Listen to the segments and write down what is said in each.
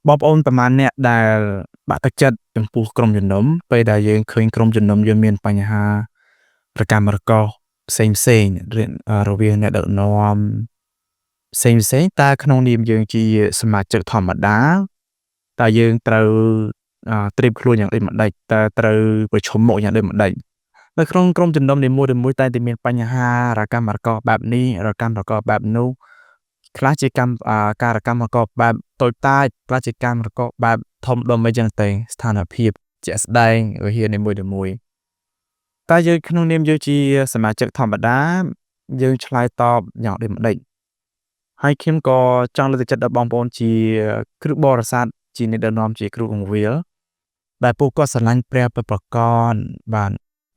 បងប្អូនប្រមាណអ្នកដែលបាក់ទឹកចិត្តចំពោះក្រុមជំនុំពេលដែលយើងឃើញក្រុមជំនុំយើងមានបញ្ហាប្រកម្មរកោសផ្សេងៗរវាងអ្នកដឹកនាំផ្សេងៗតើក្នុងនាមយើងជាសមាជិកធម្មតាតើយើងត្រូវត្រៀមខ្លួនយ៉ាងដូចម្ដេចតើត្រូវប្រឈមមុខយ៉ាងដូចម្ដេចនៅក្នុងក្រុមជំនុំនីមួយៗតែងតែមានបញ្ហារកម្មរកោសបែបនេះរកម្មរកោសបែបនោះខ្លះជាការរកម្មរកោសបែបតូចតាចខ្លះជាកម្មរកោសបែបធំដុំអីចឹងទៅស្ថានភាពជាក់ស្ដែងវិហារនីមួយៗតើយើងក្នុងនាមយើងជាសមាជិកធម្មតាយើងឆ្លើយតបយ៉ាងដូចម្ដេចហើយខ្ញុំក៏ចង់លើកទឹកចិត្តដល់បងប្អូនជាគ្រឹះបរិស័ទជាអ្នកដឹកនាំជាគ្រូកង្វៀលដែលពួកគាត់ស្រឡាញ់ព្រះពិតប្រាកដបាទ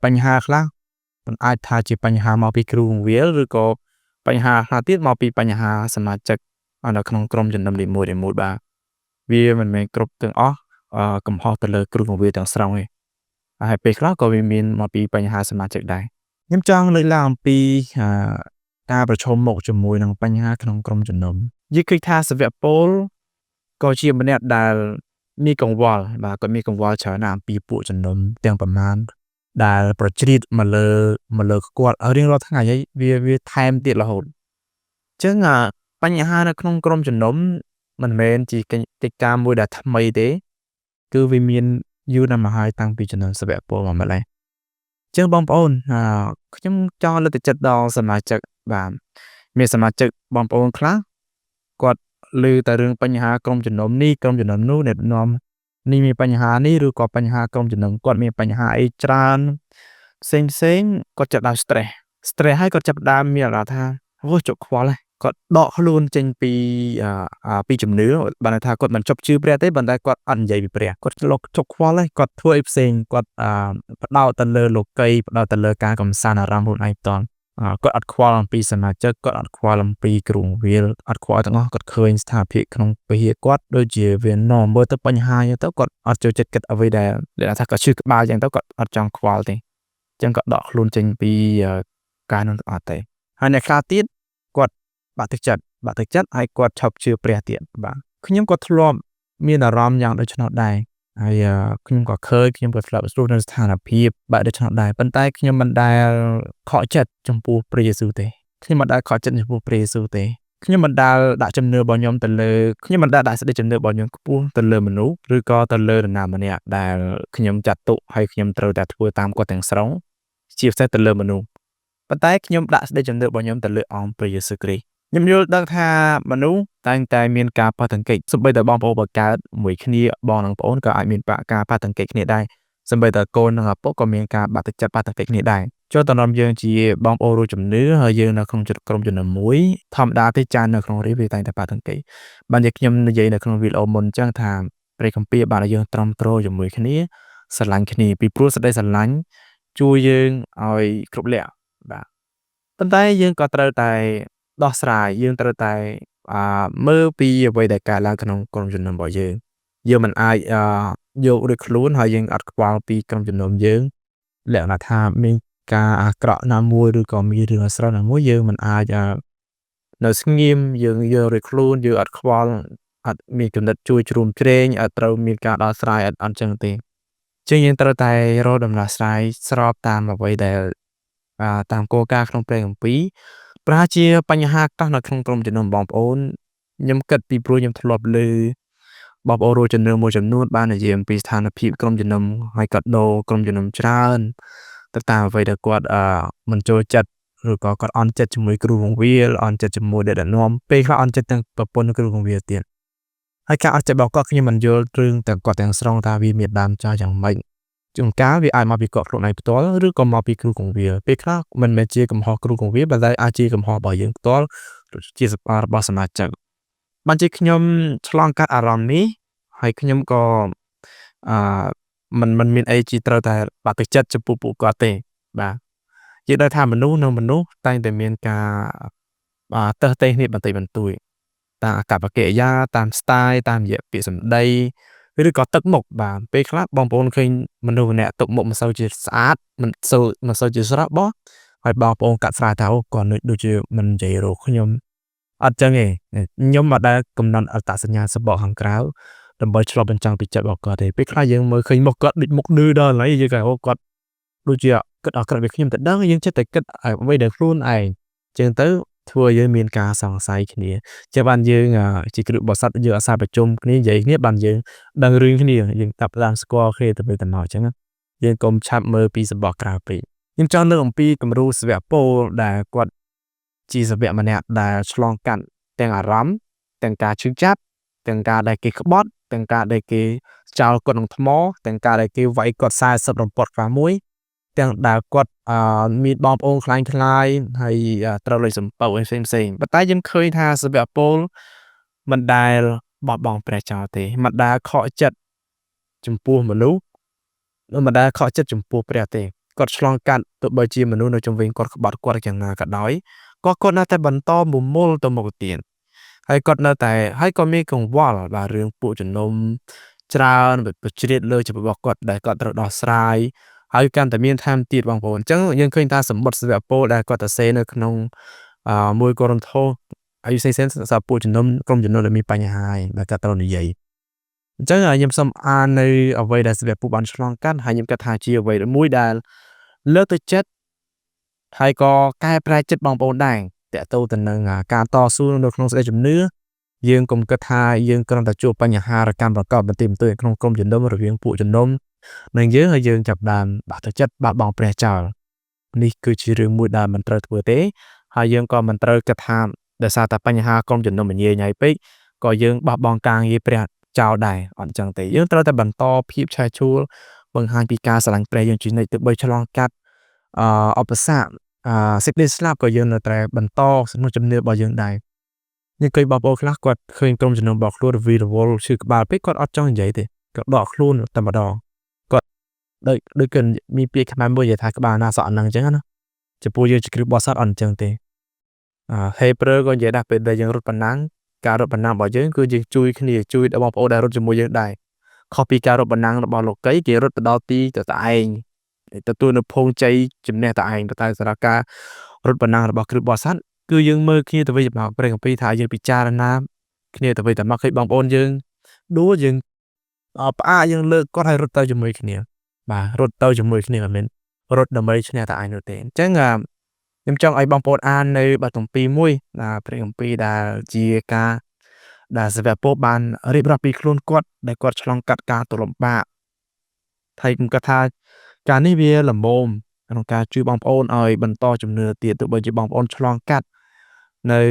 បញ្ហាខ្លះមិនអាចថាជាបញ្ហាមកពីគ្រូកង្វៀលឬក៏បញ្ហាខ្លះទៀតមកពីបញ្ហាសមាជិកនៅក្នុងក្រុមជំនុំនីមួយៗបាទវាមិនមែនគ្រប់ទាំងអស់កំហុសទៅលើគ្រូកង្វៀលទាំងស្រុងទេហើយពេលខ្លះក៏វាមានមកពីបញ្ហាសមាជិកដែរខ្ញុំចង់លើកឡើងអំពីការប្រឈមមុខជាមួយនឹងបញ្ហាក្នុងក្រុមជំនុំយើងឃើញថាសាវកពលក៏ជាម្នាក់ដែលមានកង្វល់បាទគាត់មានកង្វល់ច្រើនណាស់អំពីពួកជំនុំទាំងប្រមាណដែលប្រជ្រៀតមកលើគាត់រៀងរាល់ថ្ងៃហើយវាថែមទៀតរហូតអញ្ចឹងបញ្ហានៅក្នុងក្រុមជំនុំមិនមែនជាកិច្ចការមួយដែលថ្មីទេគឺវាមានយូរណាស់មកហើយតាំងពីជំនាន់សាវកពលមកម្ល៉េះអញ្ចឹងបងប្អូនខ្ញុំចង់លើកទឹកចិត្តដល់សមាជិកបាទមានសមាជិកបងប្អូនខ្លះគាត់ឮតែរឿងបញ្ហាក្រុមជំនុំនេះក្រុមជំនុំនោះអ្នកនាំនេះមានបញ្ហានេះឬក៏បញ្ហាក្រុមជំនុំគាត់មានបញ្ហាអីច្រើនផ្សេងគាត់ចាប់ដើម stress ហើយគាត់ចាប់ដើមមានអារម្មណ៍ថាអូជក់ខ្វល់ហើយគាត់ដកខ្លួនចេញពីជំនឿបានថាគាត់មិនជប់ជឿព្រះទេប៉ុន្តែគាត់អត់និយាយពីព្រះគាត់ជក់ខ្វល់ហើយគាត់ធ្វើអីផ្សេងគាត់ផ្ដោតទៅលើលោកីផ្ដោតទៅលើការកំសាន្តអារម្មណ៍ខ្លួនឯងផ្ទាល់គាត់អត់ខ្វល់អំពីសមាជិកគាត់អត់ខ្វល់អំពីគ្រូវិលអត់ខ្វល់ទាំងអស់គាត់ឃើញស្ថានភាពក្នុងវិហារគាត់ដូចជាវានាំមើលទៅបញ្ហាអញ្ចឹងទៅគាត់អត់ចូលចិត្តគិតអ្វីដែលថាគាត់ឈឺក្បាលអញ្ចឹងទៅគាត់អត់ចង់ខ្វល់ទេអញ្ចឹងគាត់ដកខ្លួនចេញពីការនោះអត់ទេហើយអ្នកខ្លះទៀតគាត់បាក់ទឹកចិត្តហើយគាត់ឈប់ជឿព្រះទៀតបាទខ្ញុំក៏ធ្លាប់មានអារម្មណ៍យ៉ាងដូច្នោះដែរហើយខ្ញុំក៏ឃើញខ្ញុំក៏ធ្លាប់ស្រួលនៅស្ថានភាពបែបដូច្នោះដែរប៉ុន្តែខ្ញុំមិនដែលខកចិត្តចំពោះព្រះយេស៊ូវទេខ្ញុំមិនដែលខកចិត្តចំពោះព្រះយេស៊ូវទេខ្ញុំមិនដែលដាក់ជំនឿរបស់ខ្ញុំទៅលើខ្ញុំមិនដែលដាក់សេចក្តីជំនឿរបស់ខ្ញុំខ្ពស់ទៅលើមនុស្សឬក៏ទៅលើនរណាម្នាក់ដែលខ្ញុំចាត់ទុកហើយខ្ញុំត្រូវតែធ្វើតាមគាត់ទាំងស្រុងជាពិសេសទៅលើមនុស្សប៉ុន្តែខ្ញុំដាក់សេចក្តីជំនឿរបស់ខ្ញុំទៅលើអង្គព្រះយេស៊ូវគ្រីស្ទខ្ញុំយល់ដឹងថាមនុស្សតែងតែមានការប៉ះទង្គិចសូម្បីតែបងប្អូនបង្កើតមួយគ្នាបងនិងប្អូនក៏អាចមានការប៉ះទង្គិចគ្នាដែរសូម្បីតែកូននិងឪពុកក៏មានការបាក់ទឹកចិត្តប៉ះទង្គិចគ្នាដែរចូលតនាំយើងជាបងប្អូនរួមជំនឿហើយយើងនៅក្នុងក្រុមជំនុំមួយធម្មតាទេចាននៅក្នុងរីវាតែងតែប៉ះទង្គិចបានជាខ្ញុំនិយាយនៅក្នុងវីដេអូមុនអញ្ចឹងថាព្រះគម្ពីរបានឲ្យយើងត្រឹមត្រូវជាមួយគ្នាស្រឡាញ់គ្នាពីព្រោះសេចក្តីស្រឡាញ់ជួយយើងឲ្យគ្រប់លក្ខបាទប៉ុន្តែយើងក៏ត្រូវតែដោះស្រាយយើងត្រូវតែមើលពីអ្វីដែលកើតឡើងក្នុងក្រុមជំនុំរបស់យើងមិនអាចយកដូចខ្លួនហើយយើងអត់ខ្វល់ពីក្រុមជំនុំយើងលក្ខណៈថាមានការអាក្រក់ណាមួយឬក៏មានរឿងអាស្រ័យណាមួយយើងមិនអាចនៅស្ងៀមយើងយកដូចខ្លួនយើងអត់ខ្វល់អត់មានគំនិតជួយជ្រោមជ្រែងអត់ត្រូវមានការដោះស្រាយអត់អញ្ចឹងទេជាងយើងត្រូវតែរកដំណោះស្រាយស្របតាមអ្វីដែលតាមគោលការណ៍ក្នុងព្រះគម្ពីរប្រហែលជាបញ្ហាខ្លះនៅក្នុងក្រុមជំនុំបងប្អូនខ្ញុំគិតពីព្រោះខ្ញុំធ្លាប់ឮបងប្អូនរួមជំនឿមួយចំនួនបាននិយាយអំពីស្ថានភាពក្រុមជំនុំហើយក៏ដូរក្រុមជំនុំច្រើនទៅតាមអ្វីដែលគាត់មិនចូលចិត្តឬក៏គាត់អន់ចិត្តជាមួយគ្រូបង្រៀនអន់ចិត្តជាមួយអ្នកដឹកនាំពេលខ្លះអន់ចិត្តទាំងប្រពន្ធគ្រូបង្រៀនទៀតហើយការអត់ចិត្តរបស់គាត់ខ្ញុំមិនយល់រឿងទាំងគាត់ទាំងស្រុងថាវាមានដើមចាស់យ៉ាងម៉េចជួនកាលវាអាចមកពីគាត់ខ្លួនឯងផ្ទាល់ឬក៏មកពីគ្រូកង្វៀលពេលខ្លះមិនមែនជាកំហុសគ្រូកង្វៀលប៉ុន្តែអាចជាកំហុសរបស់យើងផ្ទាល់ជារបស់សមាជិកបានជាខ្ញុំឆ្លងកាត់អារម្មណ៍នេះហើយខ្ញុំក៏មិនមានអីជាត្រូវតែបាក់ទឹកចិត្តចំពោះពួកគាត់ទេបាទយើងដឹងថាមនុស្សតែងតែមានការទើសទែងគ្នាបន្តិចបន្តួចតាមអាកប្បកិរិយាតាម style តាមរយៈពាក្យសម្ដីឬក៏ទឹកមុខបាទពេលខ្លះបងប្អូនឃើញមនុស្សម្នាក់ទឹកមុខមិនសូវជាស្អាតមិនសូវជាស្រស់បោះហើយបងប្អូនកាត់ស្រាយថាអូគាត់ដូចជាមិននិយាយរកខ្ញុំអត់ចឹងទេខ្ញុំមកដែលកំណត់អត្តសញ្ញាណសម្បកខាងក្រៅ ដើម្បីឆ្លុះបញ្ចាំងពីចិត្តរបស់គាត់ទេពេលខ្លះយើងមើលឃើញមុខគាត់ដូចមុខនឿដល់ហើយយើងក៏គាត់ដូចជាគិតអាក្រក់ពីខ្ញុំតែដឹងយើងចិត្តតែគិតអ្វីដែលខ្លួនឯងចឹងទៅធ្វើឲ្យយើងមានការសង្ស័យគ្នាចាំបានយើងជាគ្រូបរិស័ទយើងអាសាប្រជុំគ្នានិយាយគ្នាបានយើងដឹងរឿងគ្នាយើងតាប់តាមស្គាល់គ្នាទៅវិញទៅមកអញ្ចឹងយើងកុំឆាប់មើលពីសម្បកក្រៅពេកខ្ញុំចង់លើកអំពីគំរូសាវកពលដែលគាត់ជាសាវកម្នាក់ដែលឆ្លងកាត់ទាំងអារម្មណ៍ទាំងការឈឺចាប់ទាំងការដែលគេក្បត់ទាំងការដែលគេចោលគាត់នឹងថ្មទាំងការដែលគេវាយគាត់40រំពាត់ខ្លះមួយទាំងដែលគាត់មានបងប្អូនខ្លាញ់ហើយត្រូវលេខសំពៅផ្សេងប៉ុន្តែយើងឃើញថាសាវកពលមិនដែលបោះបង់ព្រះចោលទេមិនដែលខកចិត្តចំពោះមនុស្សមិនដែលខកចិត្តចំពោះព្រះទេគាត់ឆ្លងកាត់ទោះបីជាមនុស្សនៅជុំវិញគាត់ក្បត់គាត់យ៉ាងណាក៏ដោយក៏គាត់នៅតែបន្តមមុលទៅមុខទៀតហើយគាត់នៅតែហើយក៏មានកង្វល់បាទរឿងពួកជំនុំច្រើនបជ្រៀតលើជីវិតរបស់គាត់ដែលគាត់ត្រូវដោះស្រាយហើយកាន់តែមានថែមទៀតបងប្អូនអញ្ចឹងយើងឃើញថាសម្បត្តិសាវកពលដែលគាត់ទៅសេនៅក្នុង1 កូរិនថូសអាយុសេនសម្រាប់ពួកជំនុំក្រុមជំនុំដែលមានបញ្ហាដែលគាត់ត្រូវនិយាយអញ្ចឹងខ្ញុំសូមអាននៅអ្វីដែលសាវកពលបានឆ្លងកាត់ហើយខ្ញុំគិតថាជាអ្វីមួយដែលលើកទឹកចិត្តហើយក៏កែប្រែចិត្តបងប្អូនដែរតើទៅនឹងការតស៊ូនៅក្នុងសេចក្តីជំនឿយើងកុំគិតថាយើងគ្រាន់តែជួបបញ្ហារកម្មប្រកបបន្តិចបន្តួចក្នុងក្រុមជំនុំរវាងពួកជំនុំនិងយើងហើយយើងចាប់បានបាក់ទឹកចិត្តបាត់បង់ព្រះចោលនេះគឺជារឿងមួយដែលមិនត្រូវធ្វើទេហើយយើងក៏មិនត្រូវគិតថាដោយសារតែបញ្ហាក្រុមជំនុំញ៉ៃពេកក៏យើងបោះបង់ការងារព្រះចោលដែរអត់ចឹងទេយើងត្រូវតែបន្តភាពឆេះឆួលបង្ហាញពីការស្រឡាញ់ព្រះយើងជានិច្ចទោះបីឆ្លងកាត់ឧបសគ្គសេចក្តីស្លាប់ក៏យើងនៅតែបន្តក្នុងជំនឿរបស់យើងដែរយើងឃើញបងប្អូនខ្លះគាត់ឃើញក្រុមជំនុំរបស់ខ្លួនវីរវល់ឈឺក្បាលពេកគាត់អត់ចង់និយាយទេគាត់ដកខ្លួនតែម្ដងគាត់ដូចគេមានពាក្យខ្មែរមួយនិយាយថាក្បាលណាសក់អាហ្នឹងអញ្ចឹងណាចំពោះយើងជាគ្រូបរិស័ទអត់អញ្ចឹងទេហេព្រើរក៏និយាយដែរពេលដែលយើងរត់ប៉ុណ្ណឹងការរត់ប៉ុណ្ណឹងរបស់យើងគឺយើងជួយគ្នាជួយដល់បងប្អូនដែលរត់ជាមួយយើងដែរខុសពីការរត់ប៉ុណ្ណឹងរបស់លោកីគេរត់ទៅដល់ទីទៅតែឯងទទួលនៅភោគជ័យជំនះតែឯងតែសម្រាប់ការរត់ប៉ុណ្ណឹងរបស់គ្រូបរិស័ទគឺយើងមើលគ្នាទៅវិញទៅមកព្រះគម្ពីរថាយើងពិចារណាគ្នាទៅវិញទៅមកឃើញបងប្អូនយើងដួលយើងផ្អាកយើងលើកគាត់ឲ្យរត់ទៅជាមួយគ្នាបាទរត់ទៅជាមួយគ្នាមិនមែនរត់ដើម្បីឈ្នះតែឯងនោះទេអញ្ចឹងខ្ញុំចង់ឲ្យបងប្អូនអាននៅបទគម្ពីរមួយព្រះគម្ពីរដែលជាការដែលសាវកពលបានរៀបរាប់ពីខ្លួនគាត់ដែលគាត់ឆ្លងកាត់ការទលំបាកហើយខ្ញុំគិតថាការនេះវាល្មមក្នុងការជួយបងប្អូនឲ្យបន្តជំនឿទៀតទោះបីជាបងប្អូនឆ្លងកាត់នៅ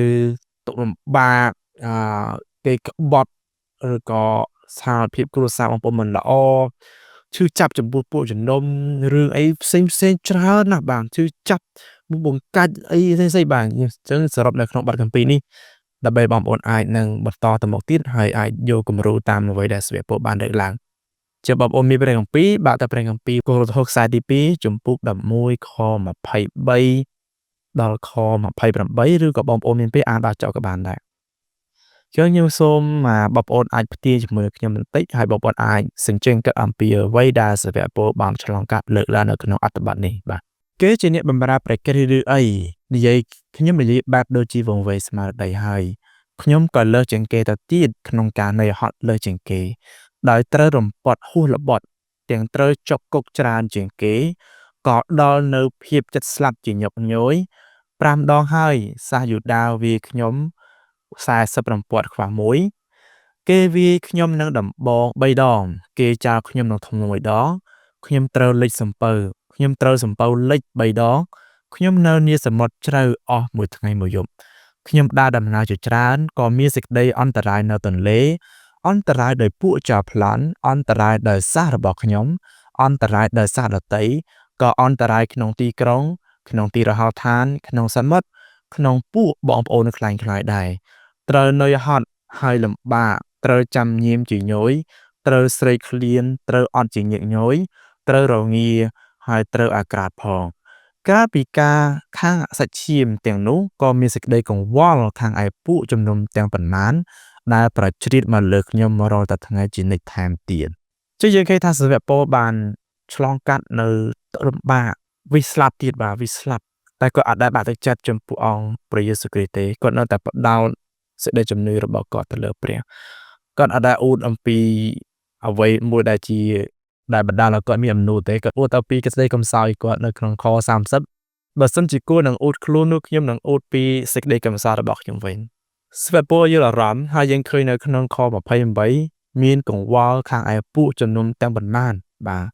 ទុក្ខលំបាកគេក្បត់ឬក៏ស្ថានភាពគ្រួសារបងប្អូនមិនល្អឈឺចាប់ចំពោះពួកជំនុំរឿងអីផ្សេងច្រើនណាស់បាទឈឺចាប់បង្កាច់អីផ្សេងបាទអញ្ចឹងសរុបនៅក្នុងបទគម្ពីរនេះដើម្បីបងប្អូនអាចនឹងបន្តទៅមុខទៀតហើយអាចយកគំរូតាមអ្វីដែលសាវកពលបានលើកឡើងជាបងប្អូនមានព្រះគម្ពីរបាក់តែព្រះគម្ពីរកូរិនថូសខ្សែទី2ជំពូក11ខ23ដល់ខ28ឬក៏បងប្អូនមានពេលអានដល់ចប់ក៏បានដែរខ្ញុំសូមបងប្អូនអាចផ្ទៀងជាមួយខ្ញុំបន្តិចហើយបងប្អូនអាចសញ្ជឹងគិតអំពីអ្វីដែលសាវកពលបានឆ្លងកាត់លើកឡើងនៅក្នុងអត្ថបទនេះបាទគេជាអ្នកបម្រើព្រះគ្រីស្ទឬអីខ្ញុំនិយាយបែបដូចជាវង្វេងស្មារតីហើយខ្ញុំក៏លើសជាងគេទៅទៀតក្នុងការនឿយហត់លើសជាងគេដោយត្រូវរំពាត់ហួសល្បត់ទាំងត្រូវចុកគុកច្រើនជាងគេក៏ដល់នៅភាពចិត្តស្លាប់ជាញឹកញយ5 ដងហើយសាសយូដាវាខ្ញុំ40រំពាត់ខ្វះ1គេវាខ្ញុំនឹងដំបង3 ដងគេចោលខ្ញុំនឹងធ្ងន់1 ដងខ្ញុំត្រូវលេចសំពៅខ្ញុំត្រូវសំពៅលេច3 ដងខ្ញុំនៅនីសមុទ្រជ្រៅអស់មួយថ្ងៃមួយយប់ខ្ញុំដើរដំណើរជាច្រើនក៏មានសេចក្តីអន្តរាយនៅទន្លេអន្តរាយដោយពួកចោរប្លន់អន្តរាយដោយសាសរបស់ខ្ញុំអន្តរាយដោយសាសដតីក៏អន្តរាយក្នុងទីក្រុងក្នុងទីរហោឋានក្នុងសមុទ្រក្នុងពួកបងប្អូនខ្លាញ់ខ្លាយដែរត្រូវនឿយហត់ហើយលំបាកត្រូវចាំញៀមជាញយត្រូវស្រេកឃ្លានត្រូវអត់ជាញឹកញយត្រូវរងាហើយត្រូវអាក្រាតផងកាលពីការខាងសាច់ឈាមទាំងនោះក៏មានសេចក្តីកង្វល់ខាងឯពួកជំនុំទាំងប៉ុន្មានដែលប្រជ្រៀតមកលើខ្ញុំរាល់តែថ្ងៃជានិច្ចថែមទៀតយើងឃើញថាសាវកពលបានឆ្លងកាត់នៅលំបាកវិស្លាប់ទៀតបាទវិស្លាប់តែគាត់អត់ដែលបាក់ទឹកចិត្តចំពោះអង្គព្រះយេស៊ូវគ្រីស្ទទេគាត់នៅតែបដោតសេចក្តីជំនឿរបស់គាត់ទៅលើព្រះ គាត់អត់ដែលអួតអំពីអ្វីមួយដែលជាដែលបណ្ដាលឲ្យគាត់មានអំណួតទេគាត់អួតតែពីក្តីកំសោយគាត់នៅក្នុងខ30បើសិនជាគួរនឹងអួតខ្លួននោះខ្ញុំនឹងអួតពីសេចក្តីកំសោយរបស់ខ្ញុំវិញស្វែងពលយល់អារម្មណ៍ហើយយើងឃើញនៅក្នុងខ28មានកង្វល់ខាងឯពួកជំនុំទាំងប៉ុន្មានបាទ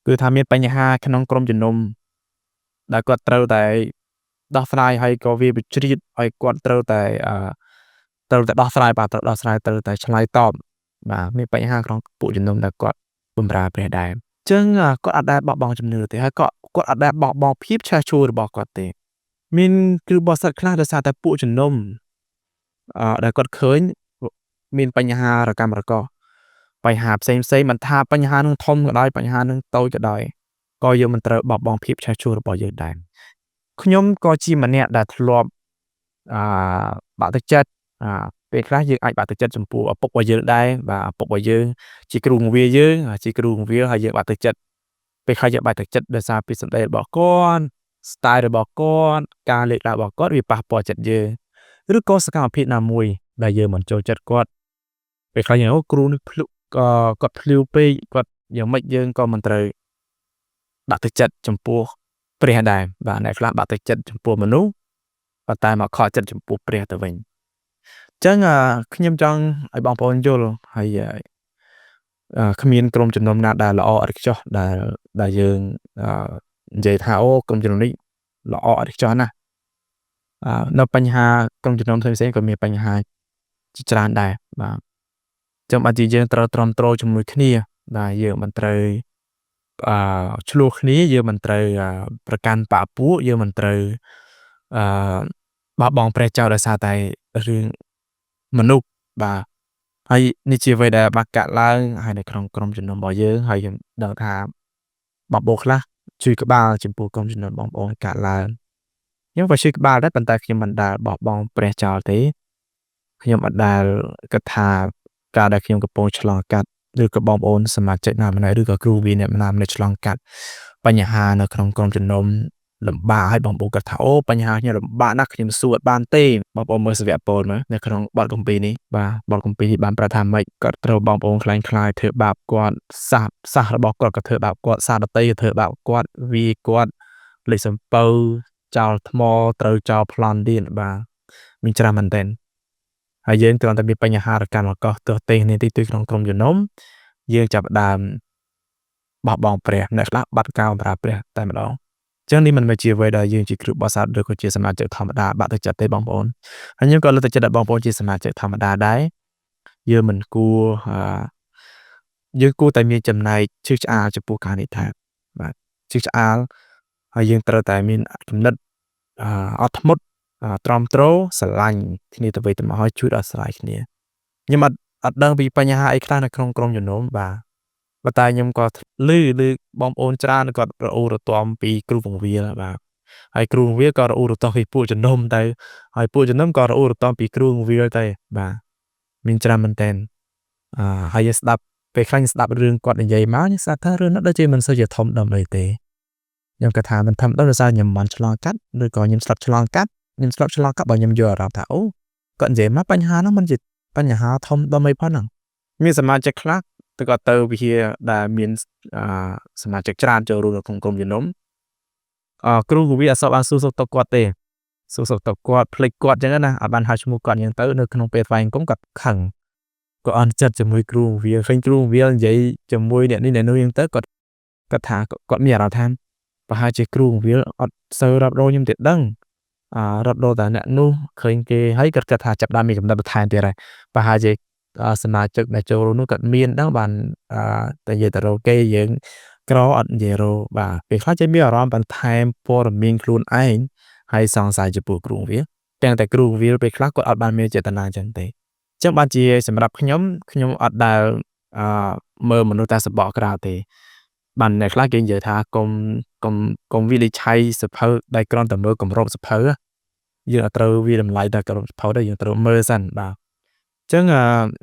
គឺថាមានបញ្ហាក្នុងក្រុមជំនុំដែលគាត់ត្រូវតែដោះស្រាយហើយក៏វាវិជ្រៀតឲ្យគាត់ត្រូវតែដោះស្រាយបាទត្រូវដោះស្រាយត្រូវតែឆ្លើយតបបាទមានបញ្ហាក្នុងពួកជំនុំដែលគាត់បម្រើព្រះដែរអញ្ចឹងគាត់អត់ដែលបោះបង់ជំនឿទេហើយគាត់អត់ដែលបោះបង់ភាពឆេះឆួលរបស់គាត់ទេមានគ្រូបរិស័ទខ្លះដោយសារតែពួកជំនុំដែលគាត់ឃើញមានបញ្ហារកម្មរកោបញ្ហាផ្សេងមិនថាបញ្ហានឹងធំក៏ដោយបញ្ហានឹងតូចក៏ដោយក៏យើងមិនត្រូវបោះបង់ភាពឆេះឆួលរបស់យើងដែរខ្ញុំក៏ជាម្នាក់ដែលធ្លាប់បាក់ទឹកចិត្តពេលខ្លះយើងអាចបាក់ទឹកចិត្តចំពោះឪពុករបស់យើងដែរបាទឪពុករបស់យើងជាគ្រូបង្រៀនយើងជាគ្រូបង្រៀនហើយយើងបាក់ទឹកចិត្តពេលខ្លះយើងបាក់ទឹកចិត្តដោយសារពីសម្ដីរបស់គាត់ style របស់គាត់ការលើកឡើងរបស់គាត់វាប៉ះពាល់ចិត្តយើងឬក៏សកម្មភាពណាមួយដែលយើងមិនចូលចិត្តគាត់ពេលខ្លះយើងគ្រូនេះភ្លុកគាត់ភ្លាវពេកគាត់យ៉ាងម៉េចយើងក៏មិនត្រូវបាក់ទឹកចិត្តចំពោះព្រះដែរបាទអ្នកខ្លះបាក់ទឹកចិត្តចំពោះមនុស្សប៉ុន្តែមកខកចិត្តចំពោះព្រះទៅវិញអញ្ចឹងខ្ញុំចង់ឲ្យបងប្អូនយល់ហើយគ្មានក្រុមជំនុំណាដែលល្អឥតខ្ចោះដែលយើងនិយាយថាអូក្រុមជំនុំនេះល្អឥតខ្ចោះណាស់នៅបញ្ហាក្រុមជំនុំផ្សេងៗក៏មានបញ្ហាជាច្រើនដែរបាទចឹងបើជាយើងត្រូវទ្រាំទ្រជាមួយគ្នាបាទយើងមិនត្រូវឆ្លោះគ្នាយើងមិនត្រូវប្រកាន់បកពួកយើងមិនត្រូវបោះបង់ព្រះចៅដោយសារតែរឿងមនុស្សបាទហើយនេះជាអ្វីដែលបានកាត់ឡើងហើយនៅក្នុងក្រុមជំនុំរបស់យើងហើយខ្ញុំដឹងថាបងប្អូនខ្លះជួយក្បាលចំពោះក្រុមជំនុំបងប្អូនកាត់ឡើងខ្ញុំក៏ជួយក្បាលដែរប៉ុន្តែខ្ញុំមិនដែលបោះបង់ព្រះចោលទេខ្ញុំអត់ដែលគិតថាការដែលខ្ញុំកំពុងឆ្លងកាត់ឬក៏បងប្អូនសមាជិកណាម្នាក់ឬក៏គ្រូវាអ្នកណាម្នាក់ឆ្លងកាត់បញ្ហានៅក្នុងក្រុមជំនុំលំបាកឲ្យបងប្អូនគាត់ថាអូបញ្ហាខ្ញុំលំបាកណាស់ខ្ញុំសួរអត់បានទេបងប្អូនមើលសវៈពលមើលនៅក្នុងបទគម្ពីរនេះបាទបទគម្ពីរនេះបានប្រាប់ថាម៉េចគាត់ត្រូវបងប្អូនខ្លាយធ្វើបាបគាត់សាសរបស់គាត់ក៏ធ្វើបាបគាត់សាដតីក៏ធ្វើបាបគាត់វាគាត់លេខសំពៅចោលថ្មត្រូវចោលប្លន់ទៀតបាទមានច្រើនមែនទែនហើយយើងគ្រាន់តែមានបញ្ហារកម្មកោះទោះទេនេះទីក្នុងក្រុមជំនុំយើងចាប់ដើមបោះបង់ព្រះអ្នកខ្លះបាត់កោបម្រើព្រះតែម្ដងចឹងនេះមិនមែនជាអ្វីដែលយើងជាគ្រូបរិស័ទឬក៏ជាសមាជិកធម្មតាបាក់ទឹកចិត្តទេបងប្អូនហើយខ្ញុំក៏លើកទឹកចិត្តដល់បងប្អូនជាសមាជិកធម្មតាដែរយើងមិនគួរយើងគួរតែមានចំណែកជឿឆ្អាលចំពោះការនេះថាបាទជឿឆ្អាលហើយយើងត្រូវតែមានគំនិតអត់ធ្មត់ទ្រាំទ្រស្រឡាញ់គ្នាទៅវិញទៅមកហើយជួយដោះស្រាយគ្នាខ្ញុំអត់ដឹងពីបញ្ហាអីខ្លះនៅក្នុងក្រុមជំនុំបាទប៉ុន្តែខ្ញុំក៏ឮបងប្អូនច្រើនគាត់រអ៊ូរទាំពីគ្រូបង្រៀនបាទហើយគ្រូបង្រៀនក៏រអ៊ូរទាំពីពួកជំនុំទៅហើយពួកជំនុំក៏រអ៊ូរទាំពីគ្រូបង្រៀនទៅបាទមានច្រើនមែនទែនហើយយើងស្ដាប់ពេលខ្លះស្ដាប់រឿងគាត់និយាយមកខ្ញុំស្ដាប់ថារឿងនោះដូចជាមិនសូវជាធំដុំអីទេខ្ញុំគិតថាមិនធំដុំដោយសារខ្ញុំមិនឆ្លងកាត់ឬក៏ខ្ញុំស្ដាប់ឆ្លងកាត់បើខ្ញុំយល់អារម្មណ៍ថាអូគាត់និយាយមកបញ្ហានោះមិនជាបញ្ហាធំដុំអីផងហ្នឹងមានសមាជិកខ្លះគាត់ទៅវិហារដែលមានសមាជិកច្រើនចូលរួមនៅក្នុងក្រុមជំនុំគ្រូគវិអត់សូវបានសួរសុខទុក្ខគាត់ទេសួរសុខទុក្ខគាត់ភ្លេចគាត់អញ្ចឹងណាអត់បានហៅឈ្មោះគាត់អញ្ចឹងទៅនៅក្នុងពេលស្វែងគុំគាត់ខឹងគាត់អន់ចិត្តជាមួយគ្រូវាឃើញគ្រូវានិយាយជាមួយអ្នកនេះអ្នកនោះអញ្ចឹងទៅគាត់ថាគាត់មានអារម្មណ៍ថាប្រហែលជាគ្រូវាអត់សូវរាប់រយខ្ញុំទៀតដឹងរត់ដល់តែអ្នកនោះឃើញគេហើយគាត់គិតថាចាប់ដើមមានកំណត់បន្ថែមទៀតហើយប្រហែលជាសមាជិកដែលចូលនោះគាត់មានដឹងបានតែនិយាយទៅរកគេយើងក្រអត់និយាយរកបាទពេលខ្លះចេះមានអារម្មណ៍បន្ថែមព័ត៌មានខ្លួនឯងហើយសង្ស័យចំពោះគ្រូវាទាំងតែគ្រូវាពេលខ្លះគាត់អត់បានមានចេតនាអញ្ចឹងទេអញ្ចឹងបានជាសម្រាប់ខ្ញុំអត់ដែលមើលមនុស្សតែសបកក្រៅទេបានអ្នកខ្លះគេនិយាយថាកុំវិនិច្ឆ័យសភៅដែលគ្រាន់តែមើលគម្របសភៅយើងអត់ត្រូវវាតម្លៃតែគម្របសភៅដែរយើងត្រូវមើលសិនបាទអញ្ចឹង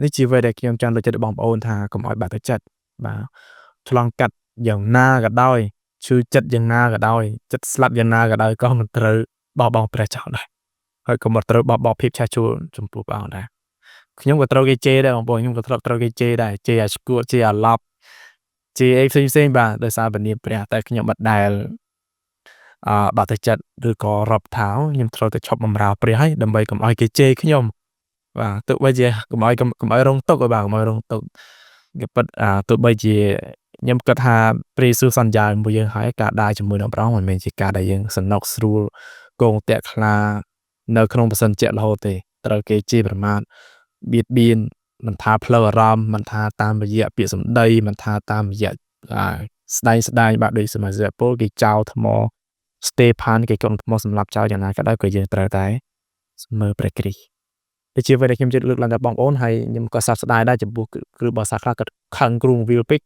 នេះជាអ្វីដែលខ្ញុំចង់លើកចិត្តបងប្អូនថាកុំឲ្យបាក់ទឹកចិត្តបាទឆ្លងកាត់យ៉ាងណាក៏ដោយឈឺចិត្តយ៉ាងណាក៏ដោយចិត្តស្លាប់យ៉ាងណាក៏ដោយក៏មិនត្រូវបោះបង់ព្រះចោលដែរហើយក៏មិនត្រូវបោះបង់ភាពឆេះឆួលចំពោះព្រះអង្គដែរ ខ្ញុំក៏ត្រូវគេជេរដែរបងប្អូនខ្ញុំក៏ធ្លាប់ត្រូវគេជេរដែរជេរអាឆ្កួតជេរអាឡប់ជេរអីផ្សេងៗបាទដោយសារពានាមព្រះតែខ្ញុំអត់ដែលបាក់ទឹកចិត្តឬក៏រាប់ថាខ្ញុំត្រូវតែឈប់បម្រើព្រះហើយដើម្បីកុំឲ្យគេជេរខ្ញុំបាទទោះបីជាកុំឲ្យរងទុក្ខបាទកុំឲ្យរងទុក្ខគេពិតទោះបីជាខ្ញុំគិតថាព្រះយេស៊ូវសន្យាជាមួយយើងហើយការដើរជាមួយនឹងព្រះអង្គមិនមែនជាការដែលយើងសំណុកស្រួលគងតាក់ខ្លានៅក្នុងប្រសិនជារហូតទេត្រូវគេជេរប្រមាថបៀតបៀនមិនថាផ្លូវអារម្មណ៍មិនថាតាមរយៈពាក្យសម្ដីមិនថាតាមរយៈស្ដែងបាទដូចសមាជិកពលគេចោលថ្មស្តេផានគេកូនថ្មសម្រាប់ចោលយ៉ាងណាក៏ដោយក៏យើងត្រូវតែស្មើព្រះគ្រីស្ទដូចជាអ្វីដែលខ្ញុំជឿលើកឡើងដល់បងប្អូនហើយខ្ញុំក៏សោកស្ដាយដែរចំពោះគឺបើសាខ្លះក៏ខឹងគ្រូបង្រៀនពេក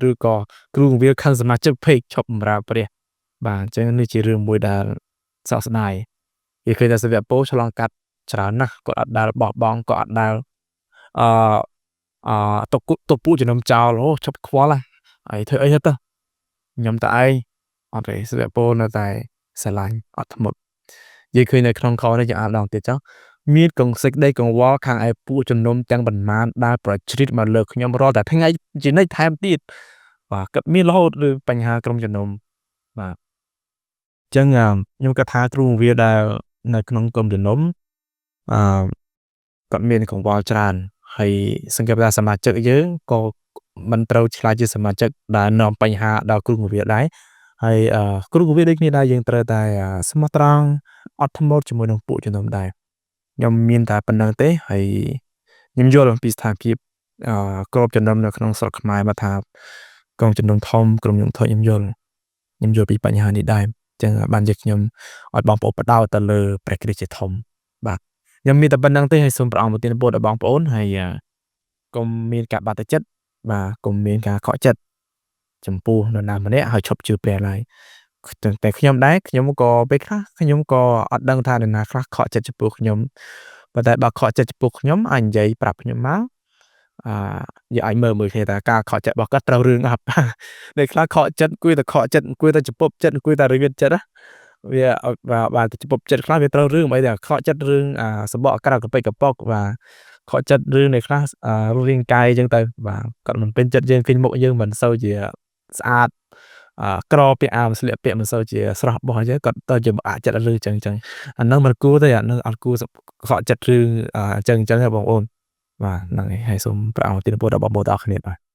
ឬក៏គ្រូបង្រៀនខឹងសមាជិកពេកឈប់បម្រើព្រះបាទអញ្ចឹងនេះជារឿងមួយដែលសោកស្ដាយគេឃើញថាសាវកពលឆ្លងកាត់ច្រើនណាស់គាត់អត់ដែលបោះបង់គាត់អត់ដែលអឺទុកពួកជំនុំចោលអូឈប់ខ្វល់ហើយធ្វើអីទៅខ្ញុំតឯងអត់ទេសាវកពលនៅតែស្រឡាញ់អត់ធ្មត់យើងឃើញនៅក្នុងខនេះយើងអានម្ដងទៀតចុះមានកងសេចក្តីកង្វល់ខាងឯពួកជំនុំទាំងប៉ុន្មានដែលប្រជ្រៀតមកលើខ្ញុំរាល់តែថ្ងៃជានិច្ចថែមទៀតបាទក៏មានរហូតឬបញ្ហាក្រុមជំនុំបាទអញ្ចឹងខ្ញុំគិតថាគ្រូបង្រៀនដែលនៅក្នុងក្រុមជំនុំគាត់មានកង្វល់ច្រើនហើយសង្កេតថាសមាជិកយើងក៏មិនត្រូវឆ្លាយជាសមាជិកដែលនាំបញ្ហាដល់គ្រូបង្រៀនដែរហើយគ្រូបង្រៀនដូចគ្នាដែរយើងត្រូវតែស្មោះត្រង់អត់ធ្មត់ជាមួយនឹងពួកជំនុំដែរខ្ញុំមានតែប៉ុណ្្នឹងទេហើយខ្ញុំយល់អំពីស្ថានភាពក្រុមជំនុំនៅក្នុងស្រុកខ្មែរមកថាក្រុមជំនុំធំក្រុមជំនុំធំខ្ញុំយល់ពីបញ្ហានេះដែរអញ្ចឹងបានជាខ្ញុំឲ្យបងប្អូនបដោតទៅលើព្រះគ្រីស្ទជាធំបាទខ្ញុំមានតែប៉ុណ្្នឹងទេហើយសូមព្រះអង្គប្រទានពរដល់បងប្អូនហើយកុំមានការបាក់ទឹកចិត្តបាទកុំមានការខកចិត្តចំពោះនរណាម្នាក់ហើយឈប់ជឿព្រះឡើយតែខ្ញុំដែរខ្ញុំក៏ពេលខ្លះខ្ញុំក៏អត់ដឹងថានរណាខ្លះខកចិត្តចំពោះខ្ញុំប៉ុន្តែបើខកចិត្តចំពោះខ្ញុំអាចនិយាយប្រាប់ខ្ញុំមកយើងអាចមើលគ្នាថាការខកចិត្តរបស់គាត់ត្រូវរឿងអត់ដែលខ្លះខកចិត្តអង្គុយតែខកចិត្តអង្គុយតែចំពប់ចិត្តអង្គុយតែរៀនចិត្តវាបាទចំពប់ចិត្តខ្លះវាត្រូវរឿងអីតែខកចិត្តរឿងសបកក្រៅកប៉ិកកប៉ុកបាទខកចិត្តរឿងនៃខ្លះរាងកាយអញ្ចឹងទៅបាទគាត់មិនពេញចិត្តយើងឃើញមុខយើងមិនសូវជាស្អាតក្រពាក់អាវស្លៀកពាក់មិនសូវជាស្រស់បោះអញ្ចឹងគាត់ទៅជាអាចចិត្តរឿងអញ្ចឹងអាហ្នឹងមិនគួរទេអាហ្នឹងអត់គួរខកចិត្តរឿងអញ្ចឹងទេបងប្អូនបាទហ្នឹងហើយសូមព្រះអង្គទានពរដល់បងប្អូនទាំងអស់គ្នាបាទ